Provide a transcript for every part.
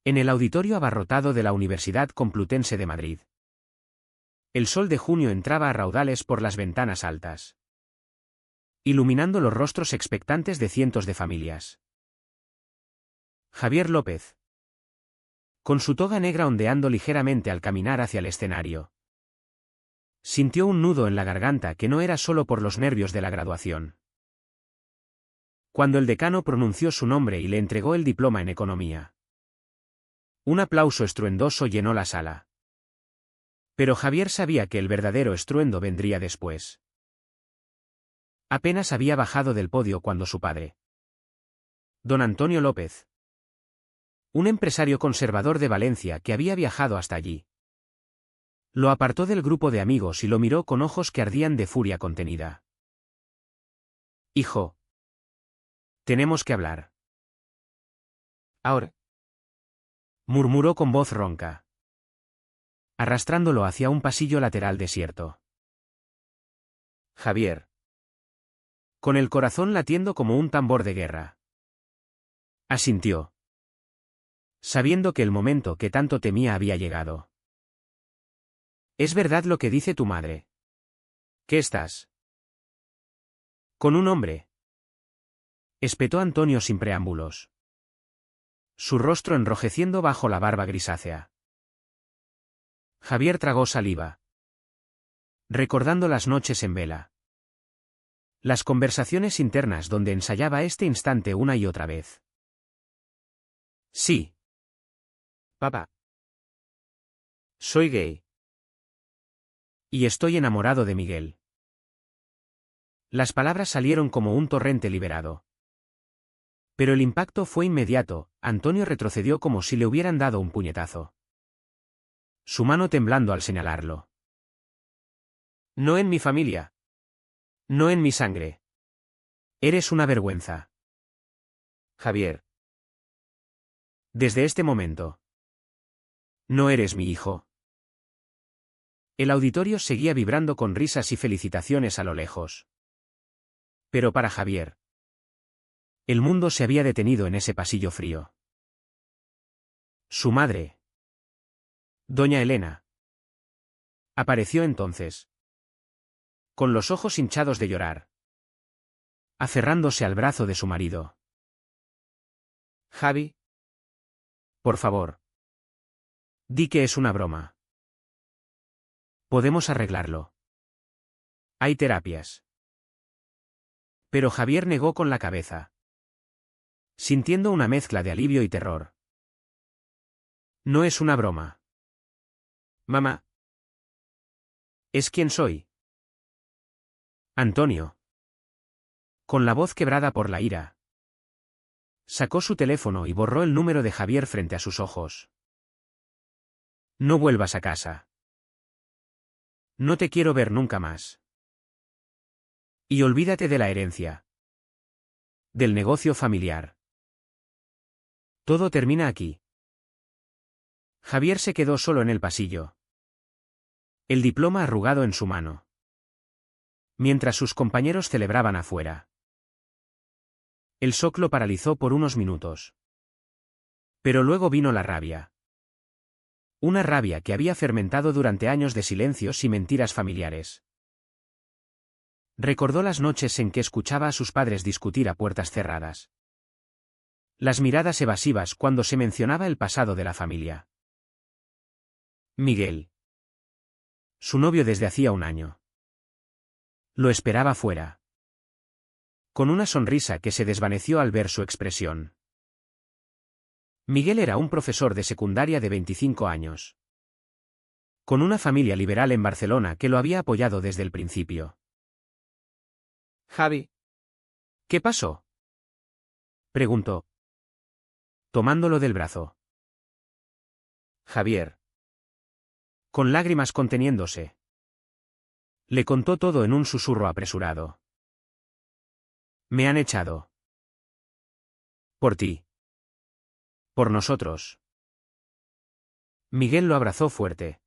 En el auditorio abarrotado de la Universidad Complutense de Madrid. El sol de junio entraba a raudales por las ventanas altas, iluminando los rostros expectantes de cientos de familias. Javier López, con su toga negra ondeando ligeramente al caminar hacia el escenario, sintió un nudo en la garganta que no era solo por los nervios de la graduación. Cuando el decano pronunció su nombre y le entregó el diploma en economía, un aplauso estruendoso llenó la sala. Pero Javier sabía que el verdadero estruendo vendría después. Apenas había bajado del podio cuando su padre, don Antonio López, un empresario conservador de Valencia que había viajado hasta allí, lo apartó del grupo de amigos y lo miró con ojos que ardían de furia contenida. «Hijo, tenemos que hablar». «Ahora», murmuró con voz ronca, arrastrándolo hacia un pasillo lateral desierto. Javier, con el corazón latiendo como un tambor de guerra, asintió, sabiendo que el momento que tanto temía había llegado. «¿Es verdad lo que dice tu madre? ¿Qué estás con un hombre?», espetó Antonio sin preámbulos, su rostro enrojeciendo bajo la barba grisácea. Javier tragó saliva, recordando las noches en vela, las conversaciones internas donde ensayaba este instante una y otra vez. «Sí, papá. Soy gay. Y estoy enamorado de Miguel». Las palabras salieron como un torrente liberado. Pero el impacto fue inmediato. Antonio retrocedió como si le hubieran dado un puñetazo, su mano temblando al señalarlo. «No en mi familia. No en mi sangre. Eres una vergüenza, Javier. Desde este momento, no eres mi hijo». El auditorio seguía vibrando con risas y felicitaciones a lo lejos. Pero para Javier, el mundo se había detenido en ese pasillo frío. Su madre, doña Elena, apareció entonces, con los ojos hinchados de llorar, aferrándose al brazo de su marido. «Javi, por favor, di que es una broma. Podemos arreglarlo. Hay terapias». Pero Javier negó con la cabeza, sintiendo una mezcla de alivio y terror. «No es una broma. Mamá. Es quien soy». Antonio, con la voz quebrada por la ira, sacó su teléfono y borró el número de Javier frente a sus ojos. «No vuelvas a casa. No te quiero ver nunca más. Y olvídate de la herencia, del negocio familiar. Todo termina aquí». Javier se quedó solo en el pasillo, el diploma arrugado en su mano, mientras sus compañeros celebraban afuera. El shock lo paralizó por unos minutos. Pero luego vino la rabia. Una rabia que había fermentado durante años de silencios y mentiras familiares. Recordó las noches en que escuchaba a sus padres discutir a puertas cerradas, las miradas evasivas cuando se mencionaba el pasado de la familia. Miguel, su novio desde hacía un año, lo esperaba fuera, con una sonrisa que se desvaneció al ver su expresión. Miguel era un profesor de secundaria de 25 años, con una familia liberal en Barcelona que lo había apoyado desde el principio. «Javi, ¿qué pasó?», preguntó, tomándolo del brazo. Javier, con lágrimas conteniéndose, le contó todo en un susurro apresurado. «Me han echado. Por ti. Por nosotros». Miguel lo abrazó fuerte,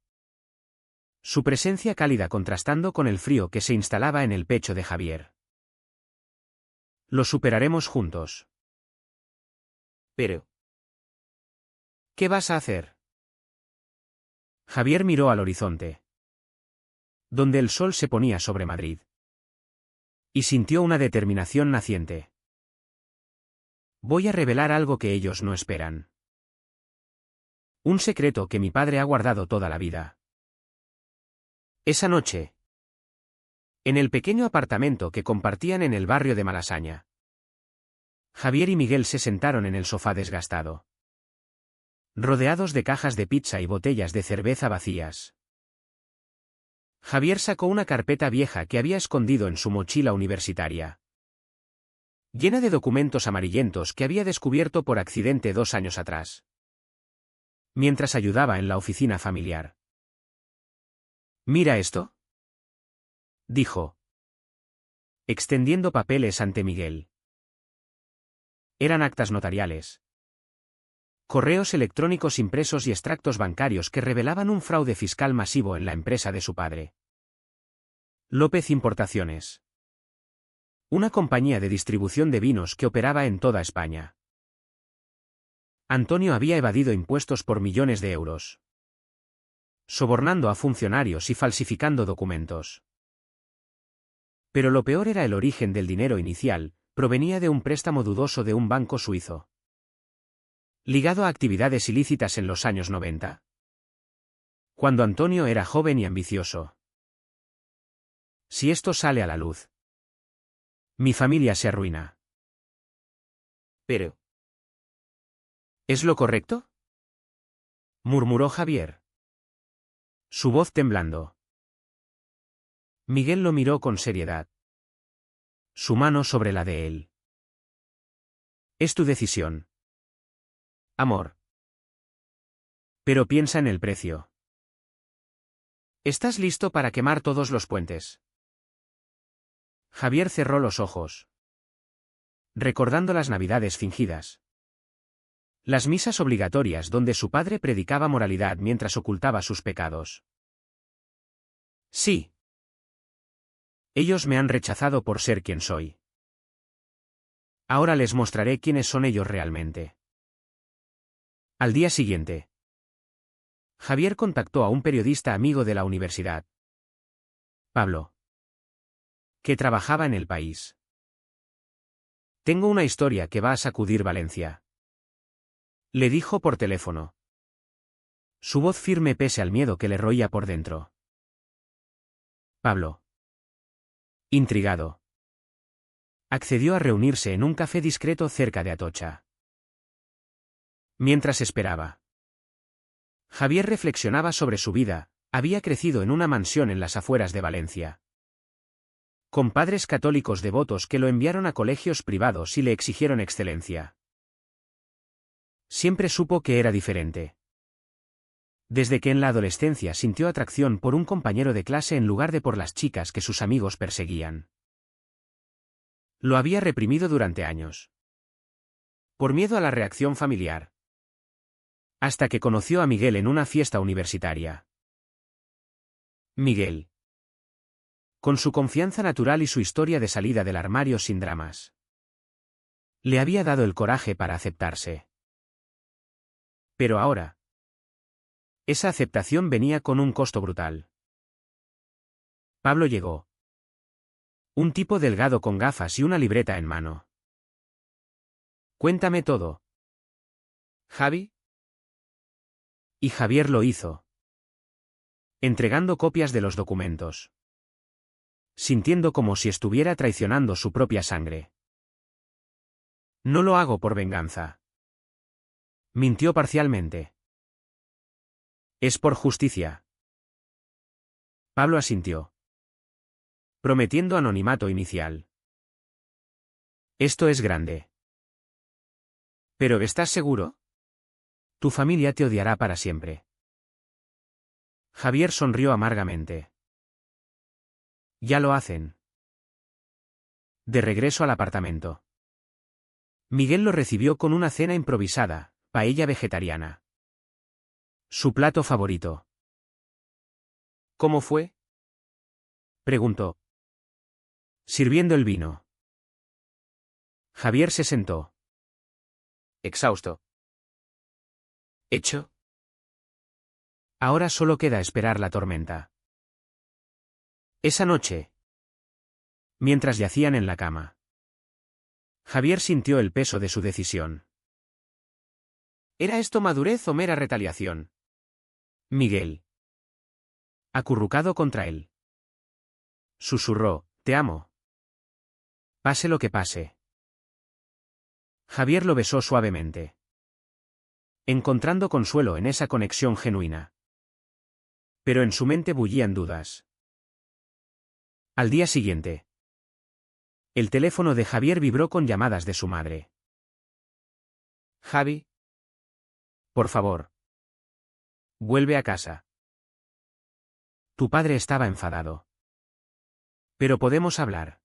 su presencia cálida contrastando con el frío que se instalaba en el pecho de Javier. «Lo superaremos juntos». «Pero ¿Qué vas a hacer? Javier miró al horizonte, donde el sol se ponía sobre Madrid, y sintió una determinación naciente. Voy a revelar algo que ellos no esperan. Un secreto que mi padre ha guardado toda la vida. Esa noche, en el pequeño apartamento que compartían en el barrio de Malasaña, Javier y Miguel se sentaron en el sofá desgastado, rodeados de cajas de pizza y botellas de cerveza vacías. Javier sacó una carpeta vieja que había escondido en su mochila universitaria, llena de documentos amarillentos que había descubierto por accidente 2 años atrás, mientras ayudaba en la oficina familiar. «Mira esto», dijo, extendiendo papeles ante Miguel. Eran actas notariales, correos electrónicos impresos y extractos bancarios que revelaban un fraude fiscal masivo en la empresa de su padre. López Importaciones. Una compañía de distribución de vinos que operaba en toda España. Antonio había evadido impuestos por millones de euros, sobornando a funcionarios y falsificando documentos. Pero lo peor era el origen del dinero inicial, provenía de un préstamo dudoso de un banco suizo, ligado a actividades ilícitas en los años 90. Cuando Antonio era joven y ambicioso. Si esto sale a la luz, mi familia se arruina. Pero, ¿es lo correcto?, murmuró Javier, su voz temblando. Miguel lo miró con seriedad, su mano sobre la de él. Es tu decisión, amor. Pero piensa en el precio. ¿Estás listo para quemar todos los puentes? Javier cerró los ojos, recordando las navidades fingidas. Las misas obligatorias donde su padre predicaba moralidad mientras ocultaba sus pecados. Sí. Ellos me han rechazado por ser quien soy. Ahora les mostraré quiénes son ellos realmente. Al día siguiente, Javier contactó a un periodista amigo de la universidad, Pablo, que trabajaba en El País. Tengo una historia que va a sacudir Valencia, le dijo por teléfono, su voz firme pese al miedo que le roía por dentro. Pablo, intrigado, accedió a reunirse en un café discreto cerca de Atocha. Mientras esperaba, Javier reflexionaba sobre su vida. Había crecido en una mansión en las afueras de Valencia, con padres católicos devotos que lo enviaron a colegios privados y le exigieron excelencia. Siempre supo que era diferente. Desde que en la adolescencia sintió atracción por un compañero de clase en lugar de por las chicas que sus amigos perseguían. Lo había reprimido durante años, por miedo a la reacción familiar. Hasta que conoció a Miguel en una fiesta universitaria. Miguel, con su confianza natural y su historia de salida del armario sin dramas, le había dado el coraje para aceptarse. Pero ahora, esa aceptación venía con un costo brutal. Pablo llegó. Un tipo delgado con gafas y una libreta en mano. Cuéntame todo, Javi. Y Javier lo hizo, entregando copias de los documentos, sintiendo como si estuviera traicionando su propia sangre. No lo hago por venganza, mintió parcialmente. Es por justicia. Pablo asintió, prometiendo anonimato inicial. Esto es grande. ¿Pero estás seguro? Tu familia te odiará para siempre. Javier sonrió amargamente. Ya lo hacen. De regreso al apartamento, Miguel lo recibió con una cena improvisada, paella vegetariana, su plato favorito. ¿Cómo fue?, preguntó, sirviendo el vino. Javier se sentó, exhausto. ¿Hecho? Ahora solo queda esperar la tormenta. Esa noche, mientras yacían en la cama, Javier sintió el peso de su decisión. ¿Era esto madurez o mera retaliación? Miguel, acurrucado contra él, susurró: «Te amo. Pase lo que pase». Javier lo besó suavemente, encontrando consuelo en esa conexión genuina. Pero en su mente bullían dudas. Al día siguiente, el teléfono de Javier vibró con llamadas de su madre. «Javi, por favor, vuelve a casa. Tu padre estaba enfadado. Pero podemos hablar».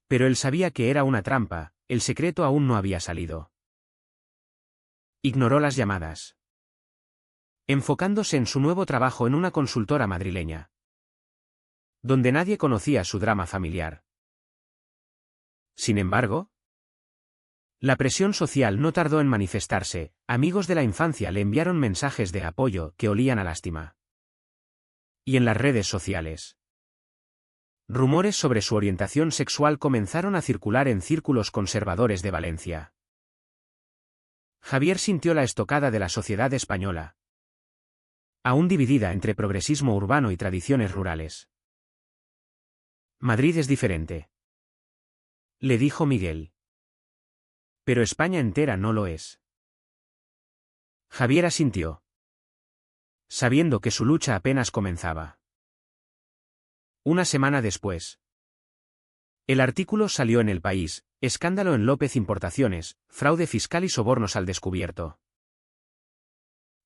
Pero él sabía que era una trampa, el secreto aún no había salido. Ignoró las llamadas, enfocándose en su nuevo trabajo en una consultora madrileña, donde nadie conocía su drama familiar. Sin embargo, la presión social no tardó en manifestarse. Amigos de la infancia le enviaron mensajes de apoyo que olían a lástima. Y en las redes sociales, rumores sobre su orientación sexual comenzaron a circular en círculos conservadores de Valencia. Javier sintió la estocada de la sociedad española, aún dividida entre progresismo urbano y tradiciones rurales. «Madrid es diferente», le dijo Miguel. «Pero España entera no lo es». Javier asintió, sabiendo que su lucha apenas comenzaba. Una semana después, el artículo salió en El País: escándalo en López Importaciones, fraude fiscal y sobornos al descubierto.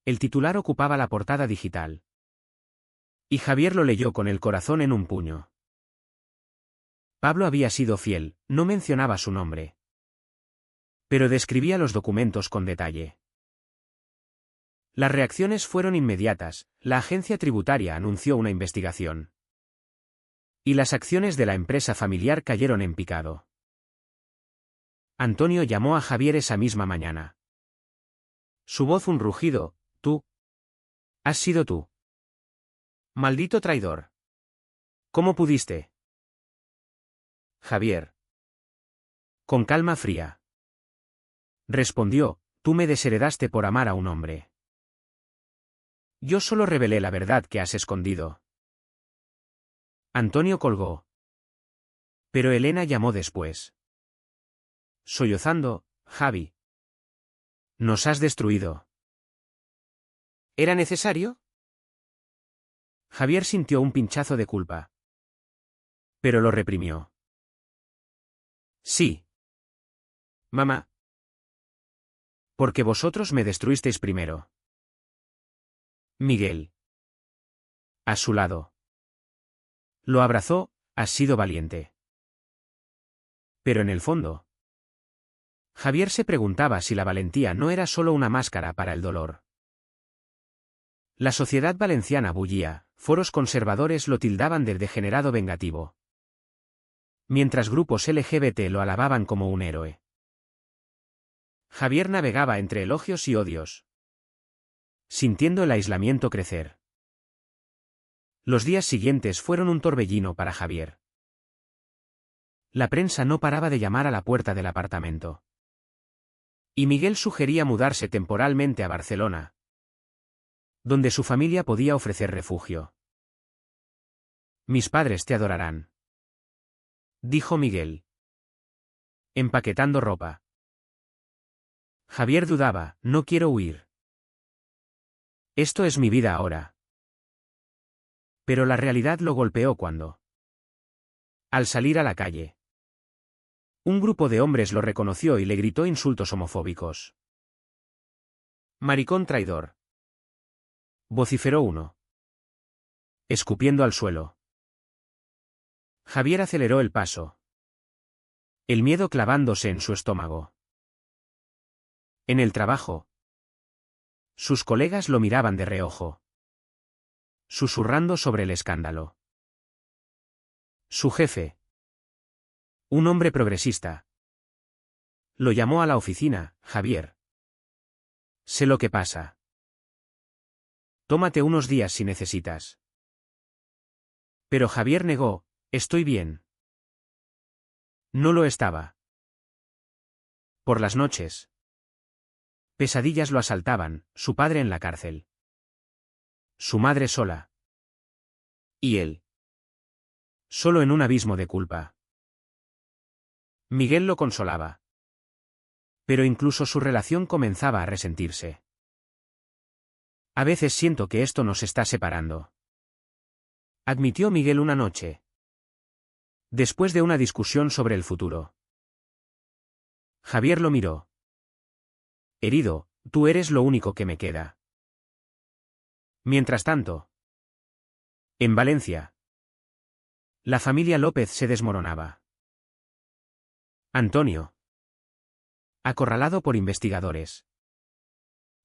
El titular ocupaba la portada digital, y Javier lo leyó con el corazón en un puño. Pablo había sido fiel, no mencionaba su nombre, pero describía los documentos con detalle. Las reacciones fueron inmediatas. La agencia tributaria anunció una investigación, y las acciones de la empresa familiar cayeron en picado. Antonio llamó a Javier esa misma mañana. Su voz un rugido: «Tú. Has sido tú. Maldito traidor. ¿Cómo pudiste?» Javier, con calma fría, respondió: «Tú me desheredaste por amar a un hombre. Yo solo revelé la verdad que has escondido». Antonio colgó. Pero Elena llamó después, sollozando: «Javi, nos has destruido». ¿Era necesario? Javier sintió un pinchazo de culpa, pero lo reprimió. «Sí, mamá. Porque vosotros me destruisteis primero». Miguel, a su lado, lo abrazó: «Has sido valiente». Pero en el fondo, Javier se preguntaba si la valentía no era solo una máscara para el dolor. La sociedad valenciana bullía, foros conservadores lo tildaban de degenerado vengativo, mientras grupos LGBT lo alababan como un héroe. Javier navegaba entre elogios y odios, sintiendo el aislamiento crecer. Los días siguientes fueron un torbellino para Javier. La prensa no paraba de llamar a la puerta del apartamento, y Miguel sugería mudarse temporalmente a Barcelona, donde su familia podía ofrecer refugio. «Mis padres te adorarán», dijo Miguel, empaquetando ropa. Javier dudaba: «No quiero huir. Esto es mi vida ahora». Pero la realidad lo golpeó cuando, al salir a la calle, un grupo de hombres lo reconoció y le gritó insultos homofóbicos. «Maricón traidor», vociferó uno, escupiendo al suelo. Javier aceleró el paso, el miedo clavándose en su estómago. En el trabajo, sus colegas lo miraban de reojo, susurrando sobre el escándalo. Su jefe, un hombre progresista, lo llamó a la oficina: «Javier, Sé lo que pasa. Tómate unos días si necesitas. Pero Javier negó, estoy bien. No lo estaba. Por las noches. Pesadillas lo asaltaban, su padre en la cárcel. Su madre sola. Y él. Solo en un abismo de culpa. Miguel lo consolaba. Pero incluso su relación comenzaba a resentirse. A veces siento que esto nos está separando. Admitió Miguel una noche. Después de una discusión sobre el futuro. Javier lo miró. Herido, tú eres lo único que me queda. Mientras tanto. En Valencia. La familia López se desmoronaba. Antonio. Acorralado por investigadores.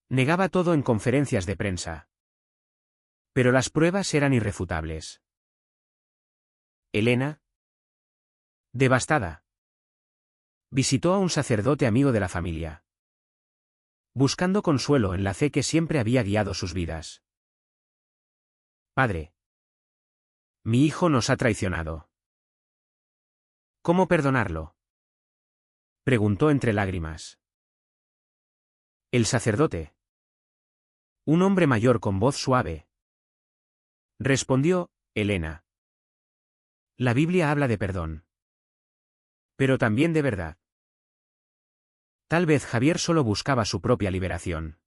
Negaba todo en conferencias de prensa. Pero las pruebas eran irrefutables. Elena. Devastada. Visitó a un sacerdote amigo de la familia. Buscando consuelo en la fe que siempre había guiado sus vidas. Padre. Mi hijo nos ha traicionado. ¿Cómo perdonarlo? Preguntó entre lágrimas. El sacerdote. Un hombre mayor con voz suave. Respondió, Elena. La Biblia habla de perdón. Pero también de verdad. Tal vez Javier solo buscaba su propia liberación.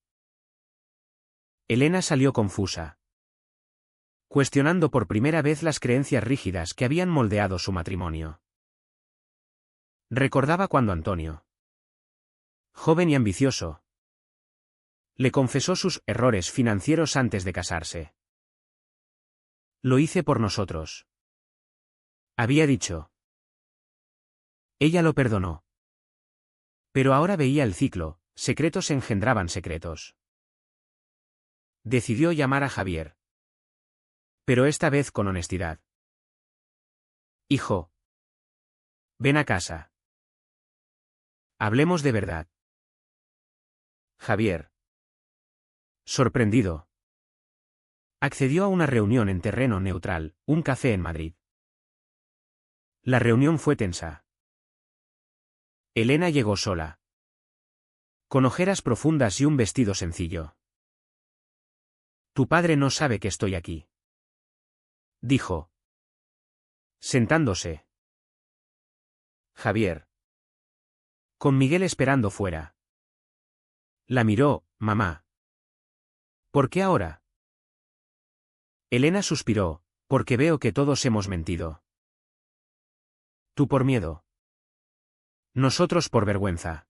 Elena salió confusa. Cuestionando por primera vez las creencias rígidas que habían moldeado su matrimonio. Recordaba cuando Antonio, joven y ambicioso, le confesó sus errores financieros antes de casarse. Lo hice por nosotros. Había dicho. Ella lo perdonó. Pero ahora veía el ciclo, secretos engendraban secretos. Decidió llamar a Javier. Pero esta vez con honestidad. Hijo. Ven a casa. Hablemos de verdad. Javier. Sorprendido. Accedió a una reunión en terreno neutral, un café en Madrid. La reunión fue tensa. Elena llegó sola. Con ojeras profundas y un vestido sencillo. Tu padre no sabe que estoy aquí. Dijo. Sentándose. Javier. Con Miguel esperando fuera. La miró, mamá. ¿Por qué ahora? Elena suspiró, porque veo que todos hemos mentido. Tú por miedo. Nosotros por vergüenza.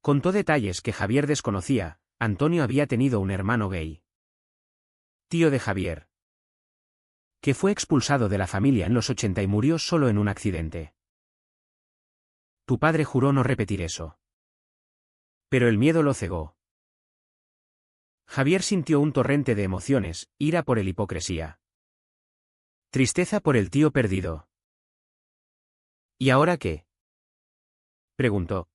Contó detalles que Javier desconocía. Antonio había tenido un hermano gay. Tío de Javier. Que fue expulsado de la familia en los 80 y murió solo en un accidente. Tu padre juró no repetir eso. Pero el miedo lo cegó. Javier sintió un torrente de emociones, ira por el hipocresía. Tristeza por el tío perdido. ¿Y ahora qué? Preguntó.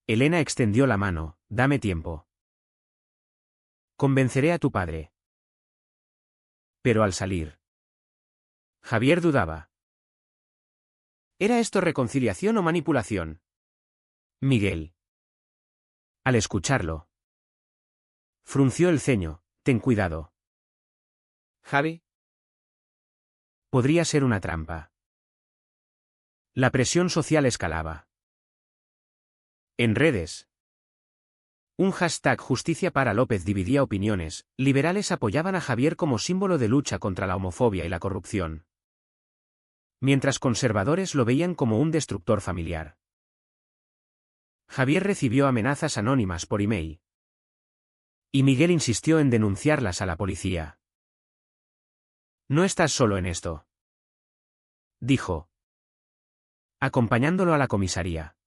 Elena extendió la mano, dame tiempo. Convenceré a tu padre. Pero al salir. Javier dudaba. ¿Era esto reconciliación o manipulación? Miguel. Al escucharlo. Frunció el ceño, ten cuidado. Javi. Podría ser una trampa. La presión social escalaba. En redes. Un hashtag Justicia para López dividía opiniones, liberales apoyaban a Javier como símbolo de lucha contra la homofobia y la corrupción. Mientras conservadores lo veían como un destructor familiar. Javier recibió amenazas anónimas por email. Y Miguel insistió en denunciarlas a la policía. No estás solo en esto. Dijo. Acompañándolo a la comisaría.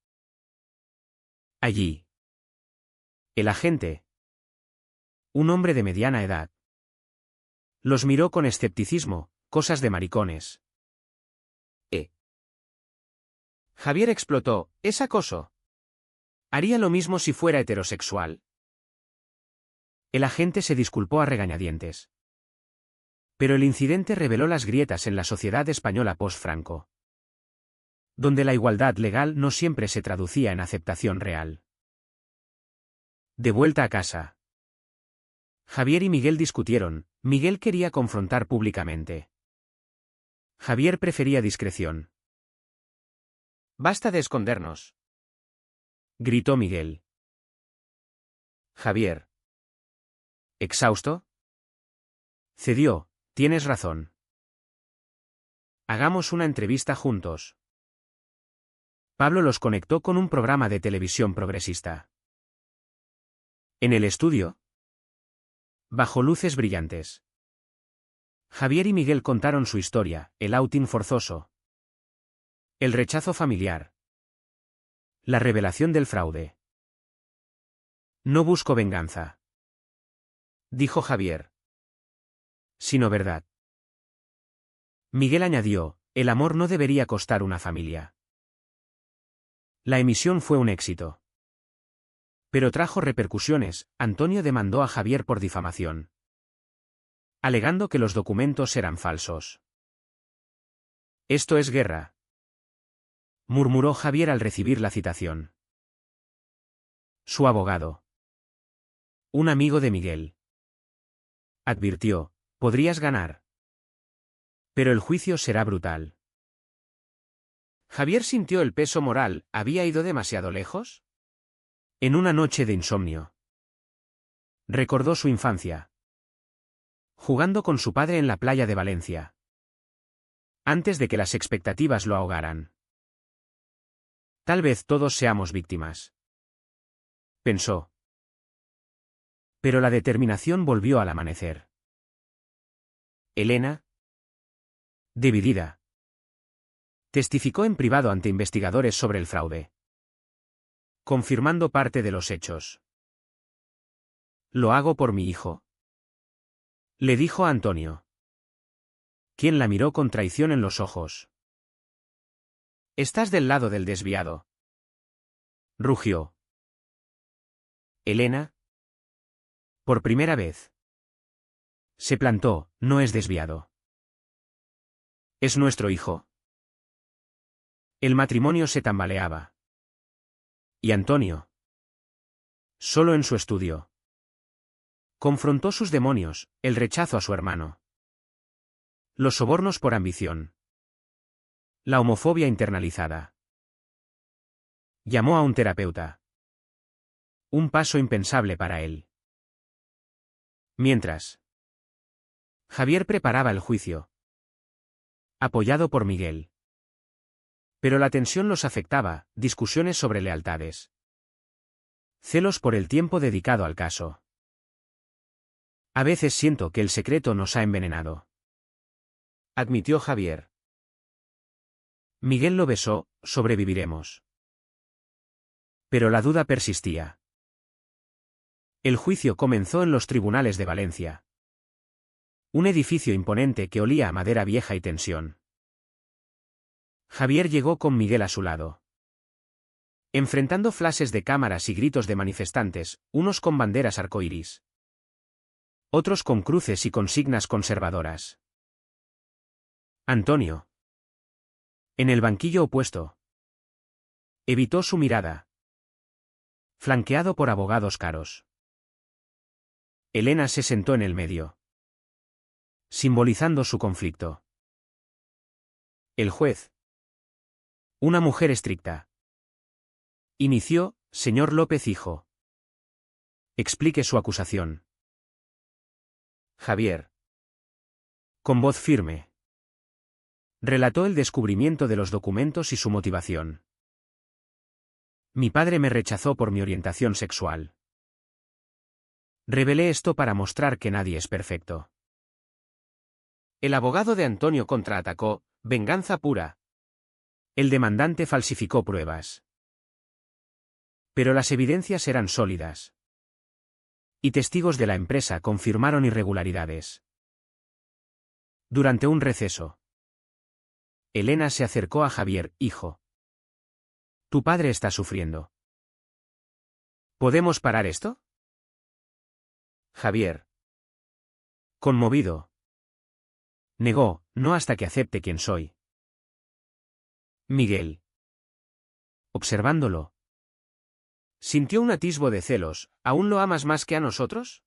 Allí. El agente. Un hombre de mediana edad. Los miró con escepticismo, cosas de maricones. Javier explotó, ¿es acoso? Haría lo mismo si fuera heterosexual. El agente se disculpó a regañadientes. Pero el incidente reveló las grietas en la sociedad española post-Franco, donde la igualdad legal no siempre se traducía en aceptación real. De vuelta a casa, Javier y Miguel discutieron. Miguel quería confrontar públicamente. Javier prefería discreción. «Basta de escondernos», gritó Miguel. Javier, exhausto, cedió. «Tienes razón. Hagamos una entrevista juntos». Pablo los conectó con un programa de televisión progresista. En el estudio, bajo luces brillantes, Javier y Miguel contaron su historia: el outing forzoso, el rechazo familiar, la revelación del fraude. «No busco venganza», dijo Javier, «sino verdad». Miguel añadió: «El amor no debería costar una familia». La emisión fue un éxito. Pero trajo repercusiones. Antonio demandó a Javier por difamación, alegando que los documentos eran falsos. «Esto es guerra», murmuró Javier al recibir la citación. Su abogado, un amigo de Miguel, advirtió: «Podrías ganar, pero el juicio será brutal». Javier sintió el peso moral. ¿Había ido demasiado lejos? En una noche de insomnio, recordó su infancia, jugando con su padre en la playa de Valencia, antes de que las expectativas lo ahogaran. «Tal vez todos seamos víctimas», pensó. Pero la determinación volvió al amanecer. Elena, dividida, testificó en privado ante investigadores sobre el fraude, confirmando parte de los hechos. «Lo hago por mi hijo», le dijo a Antonio, quien la miró con traición en los ojos. «Estás del lado del desviado», rugió. Elena, por primera vez, se plantó. «No es desviado. Es nuestro hijo». El matrimonio se tambaleaba. Y Antonio, solo en su estudio, confrontó sus demonios: el rechazo a su hermano, los sobornos por ambición, la homofobia internalizada. Llamó a un terapeuta. Un paso impensable para él. Mientras, Javier preparaba el juicio, apoyado por Miguel. Pero la tensión los afectaba: discusiones sobre lealtades, celos por el tiempo dedicado al caso. «A veces siento que el secreto nos ha envenenado», admitió Javier. Miguel lo besó. «Sobreviviremos». Pero la duda persistía. El juicio comenzó en los tribunales de Valencia. Un edificio imponente que olía a madera vieja y tensión. Javier llegó con Miguel a su lado, enfrentando flashes de cámaras y gritos de manifestantes, unos con banderas arcoíris, otros con cruces y consignas conservadoras. Antonio, en el banquillo opuesto, evitó su mirada, flanqueado por abogados caros. Elena se sentó en el medio, simbolizando su conflicto. El juez, una mujer estricta, inició: «Señor López hijo, explique su acusación». Javier, con voz firme, relató el descubrimiento de los documentos y su motivación. «Mi padre me rechazó por mi orientación sexual. Revelé esto para mostrar que nadie es perfecto». El abogado de Antonio contraatacó: «Venganza pura». El demandante falsificó pruebas. Pero las evidencias eran sólidas. Y testigos de la empresa confirmaron irregularidades. Durante un receso, Elena se acercó a Javier: «Hijo, tu padre está sufriendo. ¿Podemos parar esto? Javier. Conmovido. Negó, no hasta que acepte quién soy. Miguel. Observándolo. Sintió un atisbo de celos. ¿Aún lo amas más que a nosotros?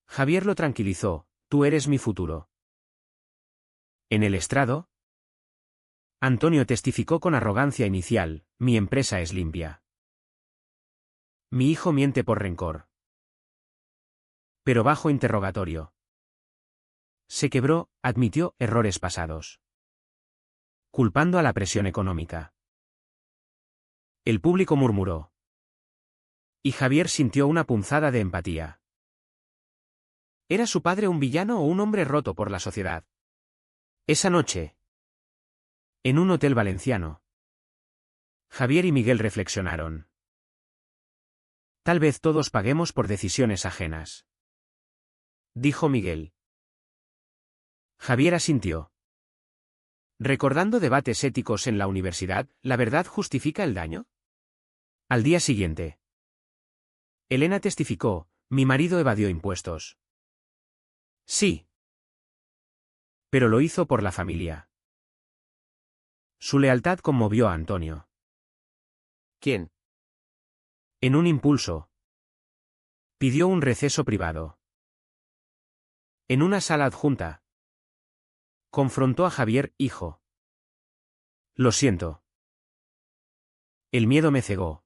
Javier lo tranquilizó. Tú eres mi futuro. En el estrado, Antonio testificó con arrogancia inicial. Mi empresa es limpia. Mi hijo miente por rencor. Pero bajo interrogatorio. Se quebró, admitió errores pasados. Culpando a la presión económica. El público murmuró. Y Javier sintió una punzada de empatía. ¿Era su padre un villano o un hombre roto por la sociedad? Esa noche, en un hotel valenciano, Javier y Miguel reflexionaron. Tal vez todos paguemos por decisiones ajenas. Dijo Miguel. Javier asintió. Recordando debates éticos en la universidad, ¿la verdad justifica el daño? Al día siguiente, Elena testificó, mi marido evadió impuestos. Sí. Pero lo hizo por la familia. Su lealtad conmovió a Antonio. ¿Quién? En un impulso, pidió un receso privado. En una sala adjunta, confrontó a Javier, hijo. Lo siento. El miedo me cegó.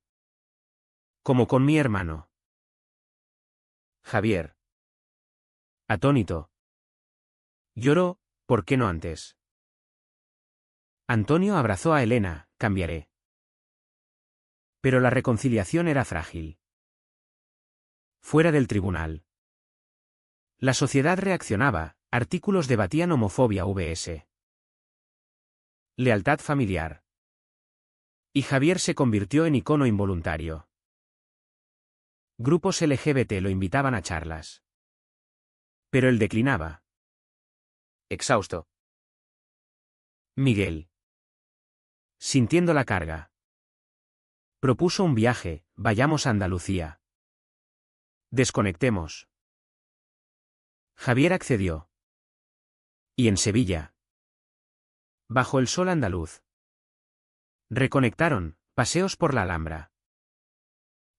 Como con mi hermano. Javier. Atónito. Lloró, ¿por qué no antes? Antonio abrazó a Elena, cambiaré. Pero la reconciliación era frágil. Fuera del tribunal. La sociedad reaccionaba, artículos debatían homofobia vs. Lealtad familiar. Y Javier se convirtió en icono involuntario. Grupos LGBT lo invitaban a charlas. Pero él declinaba. Exhausto. Miguel. Sintiendo la carga. Propuso un viaje, vayamos a Andalucía. Desconectemos. Javier accedió. Y en Sevilla. Bajo el sol andaluz. Reconectaron, paseos por la Alhambra.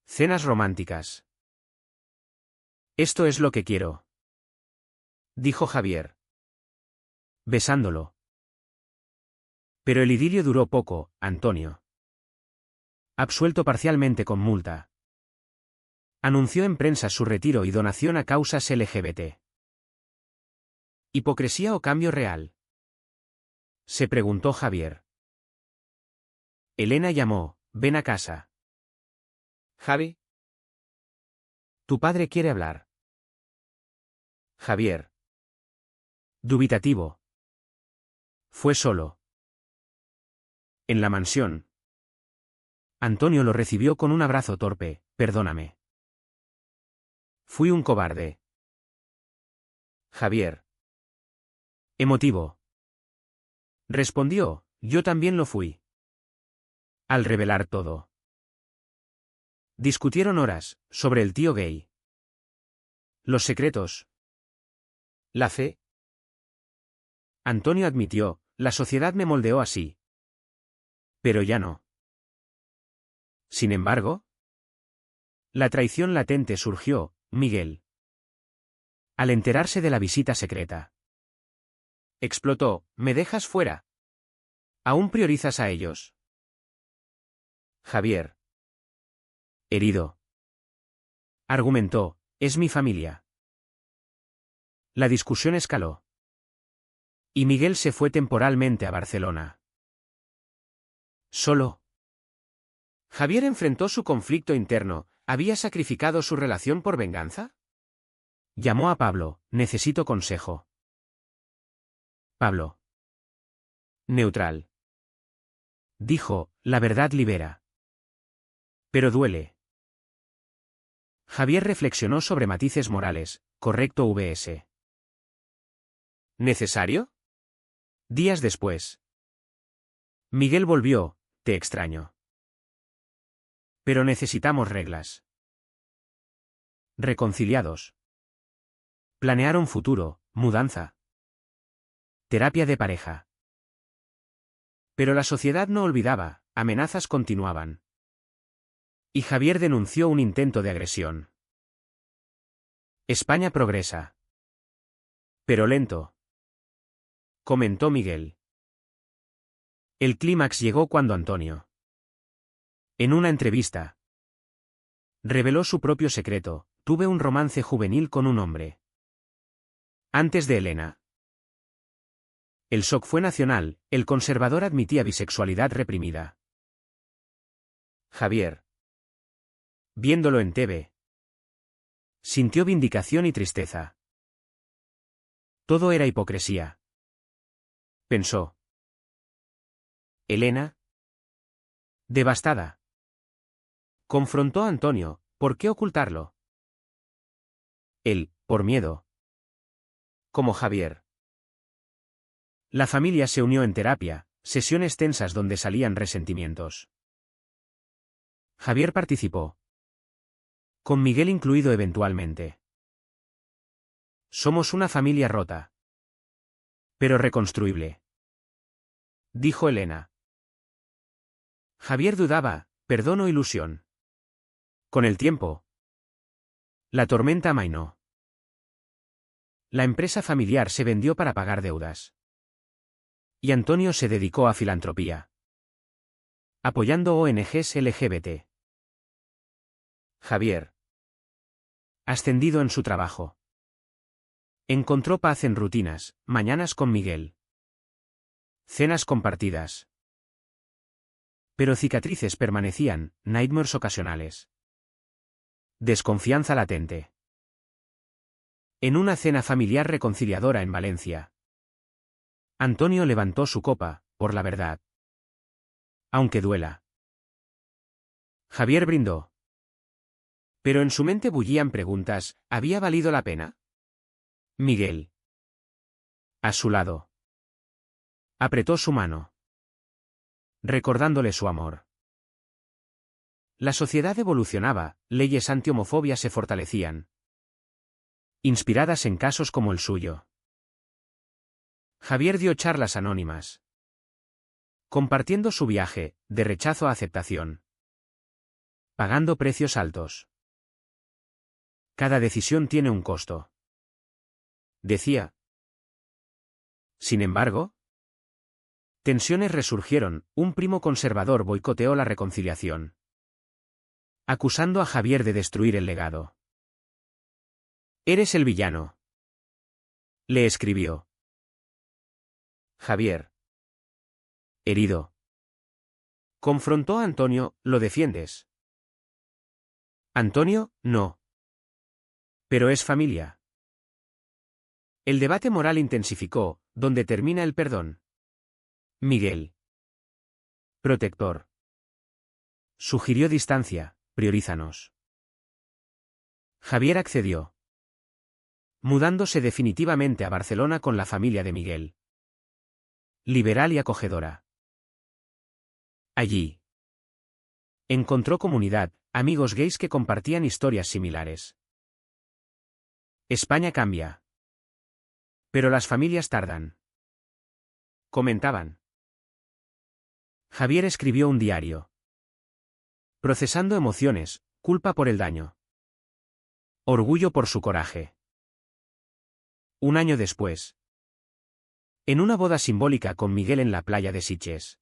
Cenas románticas. Esto es lo que quiero. Dijo Javier. Besándolo. Pero el idilio duró poco, Antonio. Absuelto parcialmente con multa. Anunció en prensa su retiro y donación a causas LGBT. ¿Hipocresía o cambio real? Se preguntó Javier. Elena llamó, ven a casa. Javi. Tu padre quiere hablar. Javier. Dubitativo. Fue solo. En la mansión. Antonio lo recibió con un abrazo torpe, perdóname. Fui un cobarde. Javier. Emotivo. Respondió, yo también lo fui. Al revelar todo. Discutieron horas, sobre el tío gay. Los secretos. La fe. Antonio admitió, la sociedad me moldeó así. Pero ya no. Sin embargo, la traición latente surgió, Miguel. Al enterarse de la visita secreta. Explotó, ¿me dejas fuera? ¿Aún priorizas a ellos? Javier. Herido. Argumentó, es mi familia. La discusión escaló. Y Miguel se fue temporalmente a Barcelona. Solo. Javier enfrentó su conflicto interno, ¿había sacrificado su relación por venganza? Llamó a Pablo, necesito consejo. Pablo. Neutral. Dijo, la verdad libera. Pero duele. Javier reflexionó sobre matices morales, correcto vs. ¿Necesario? Días después. Miguel volvió, te extraño. Pero necesitamos reglas. Reconciliados. Planearon futuro, mudanza. Terapia de pareja. Pero la sociedad no olvidaba, amenazas continuaban. Y Javier denunció un intento de agresión. España progresa. Pero lento, comentó Miguel. El clímax llegó cuando Antonio, en una entrevista, reveló su propio secreto: tuve un romance juvenil con un hombre. Antes de Elena. El shock fue nacional, el conservador admitía bisexualidad reprimida. Javier, viéndolo en TV, sintió vindicación y tristeza. Todo era hipocresía. Pensó. Elena, devastada, confrontó a Antonio: ¿por qué ocultarlo? Él, por miedo. Como Javier. La familia se unió en terapia, sesiones tensas donde salían resentimientos. Javier participó. Con Miguel incluido eventualmente. Somos una familia rota. Pero reconstruible, dijo Elena. Javier dudaba: perdón o ilusión. Con el tiempo, la tormenta amainó. La empresa familiar se vendió para pagar deudas. Y Antonio se dedicó a filantropía, apoyando ONGs LGBT. Javier, ascendido en su trabajo, encontró paz en rutinas: mañanas con Miguel, cenas compartidas. Pero cicatrices permanecían, nightmares ocasionales. Desconfianza latente. En una cena familiar reconciliadora en Valencia, Antonio levantó su copa, por la verdad. Aunque duela. Javier brindó. Pero en su mente bullían preguntas: ¿había valido la pena? Miguel, a su lado, apretó su mano, recordándole su amor. La sociedad evolucionaba, leyes antihomofobia se fortalecían, inspiradas en casos como el suyo. Javier dio charlas anónimas, compartiendo su viaje, de rechazo a aceptación, pagando precios altos. Cada decisión tiene un costo, decía. Sin embargo, tensiones resurgieron: un primo conservador boicoteó la reconciliación, acusando a Javier de destruir el legado. Eres el villano, le escribió. Javier, herido, confrontó a Antonio: ¿lo defiendes? Antonio: no. Pero es familia. El debate moral intensificó: ¿dónde termina el perdón? Miguel, protector, sugirió distancia: priorízanos. Javier accedió, mudándose definitivamente a Barcelona con la familia de Miguel. Liberal y acogedora. Allí encontró comunidad, amigos gays que compartían historias similares. España cambia. Pero las familias tardan, comentaban. Javier escribió un diario. Procesando emociones: culpa por el daño, orgullo por su coraje. Un año después, en una boda simbólica con Miguel en la playa de Sitges,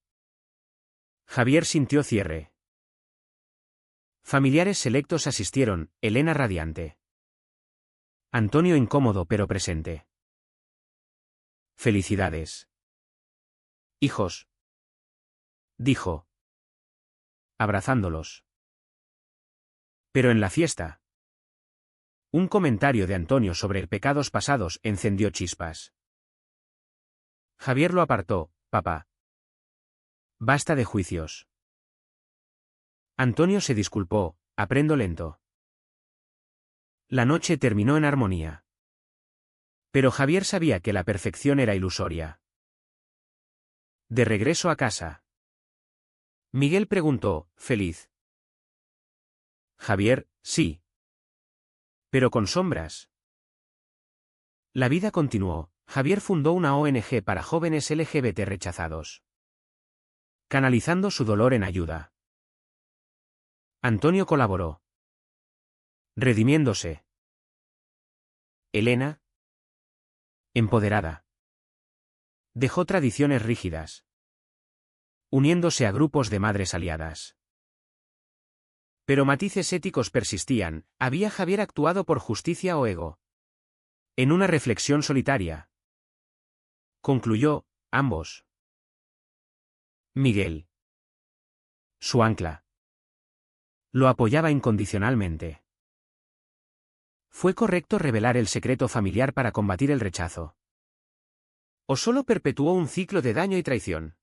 Javier sintió cierre. Familiares selectos asistieron: Elena radiante, Antonio incómodo pero presente. Felicidades, hijos, dijo, abrazándolos. Pero en la fiesta, un comentario de Antonio sobre pecados pasados encendió chispas. Javier lo apartó: papá, basta de juicios. Antonio se disculpó: aprendo lento. La noche terminó en armonía. Pero Javier sabía que la perfección era ilusoria. De regreso a casa, Miguel preguntó: ¿feliz? Javier, sí. Pero con sombras. La vida continuó. Javier fundó una ONG para jóvenes LGBT rechazados, canalizando su dolor en ayuda. Antonio colaboró, redimiéndose. Elena, empoderada, dejó tradiciones rígidas, uniéndose a grupos de madres aliadas. Pero matices éticos persistían. ¿Había Javier actuado por justicia o ego? En una reflexión solitaria, concluyó, ambos. Miguel, su ancla, lo apoyaba incondicionalmente. ¿Fue correcto revelar el secreto familiar para combatir el rechazo? ¿O solo perpetuó un ciclo de daño y traición?